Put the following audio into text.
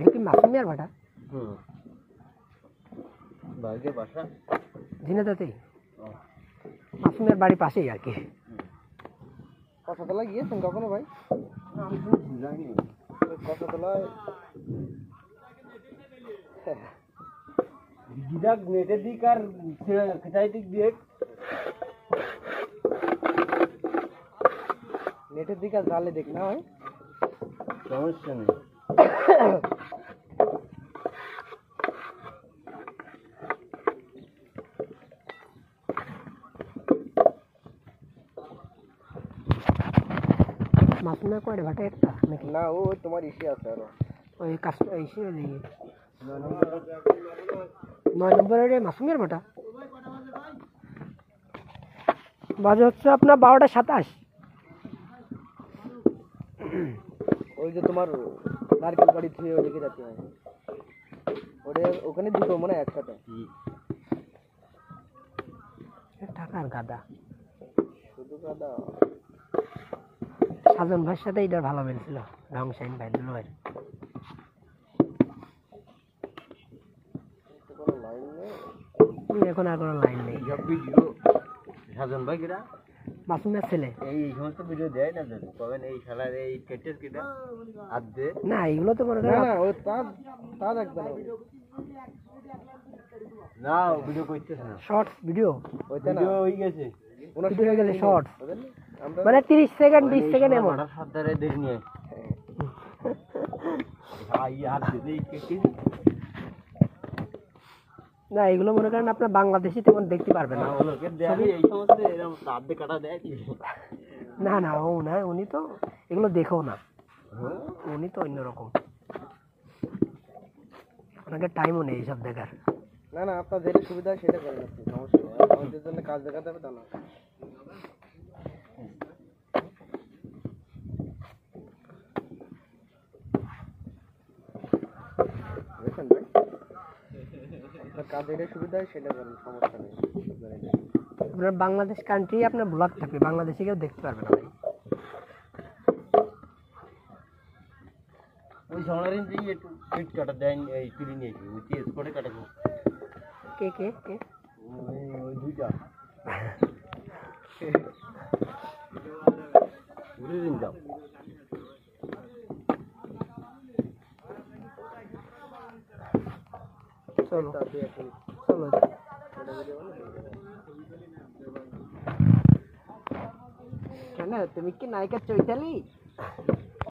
এটা কি মাসুমিয়ার ভাটা? ভাইয়ের বাসা ঝিনাইদহেতেই। মাসুমিয়ার বাড়ির পাশেই আর কি। কষাতলা গিয়েছেন কখনো ভাই? যাইনি। কষাতলায় গিরাক নেটের দিক আর খেতাই দিক দিয়ে নেটের দিক আর জালে দেখ না হয় সমস্যা নেই। মাসুমিয়া কয়টা ভাটা একটা নাকি? না ও তোমার ইসে আছে আরো ওই কাজটা ইসে দিকে 9 নম্বরের মাসুমিয়ার ভাটা বাজে হচ্ছে আপনার 12টা 27। ওই যে তোমার নারকেল বাড়ি থেকে ওইদিকে যাচ্ছে হয় ওখানে দুটো মনে হয় একসাথে। টাকার গাদা শুধু গাদা। সাজন ভাইয়ের সাথে এটা ভালো বেলছিল রং শাইন ভাই দুলো ভাই। এখন আর কোনো লাইন নেই। সাজন ভাই কিরা মাসুমিয়ার ছেলে। এই সমস্ত ভিডিও দেয় না দাদু কবেন এই শালার এই কেটের কিটা আর দে না এগুলো তো মনে না করেন না ও তা দেখবে না ভিডিও করতেছ না শর্টস ভিডিও ভিডিও হয়ে গেছে ভিডিও হয়ে গেলে শর্টস মানে 30 সেকেন্ড 20 সেকেন্ড এমন। সাদারে দেখ নিয়ে ভাই আর দিদি কেটে না এগুলো মনে করেন আপনার বাংলাদেশি তেমন দেখতে পারবেন না। ওকে দেয় এই সমস্ত এরকম দাঁত দিয়ে কাটা দেয় কি না না ও না উনি তো এগুলো দেখো না উনি তো অন্যরকম ওনাকে টাইমও নেই এইসব দেখার। না না আপনার যেটা সুবিধা হয় সেটা করেন আপনি সমস্যা নেই আমাদের জন্য কাজ দেখাতে হবে তা না। বুঝছেন ভাই আপনার কাজ যেটা সুবিধা হয় সেটা করেন সমস্যা নেই। আপনার বাংলাদেশ কান্ট্রি আপনার ব্লগ থাকবে বাংলাদেশে কেউ দেখতে পারবে না ভাই। ওই সোনারিন দিয়ে একটু ফিট কাটা দেন এই তুলি নিয়েছি ওই তেজ করে কাটাবো কে কে কে ওই দুইটা ঘুরে দিন যাও চলো চলো কেন তুমি কি নায়িকা চৈতালি?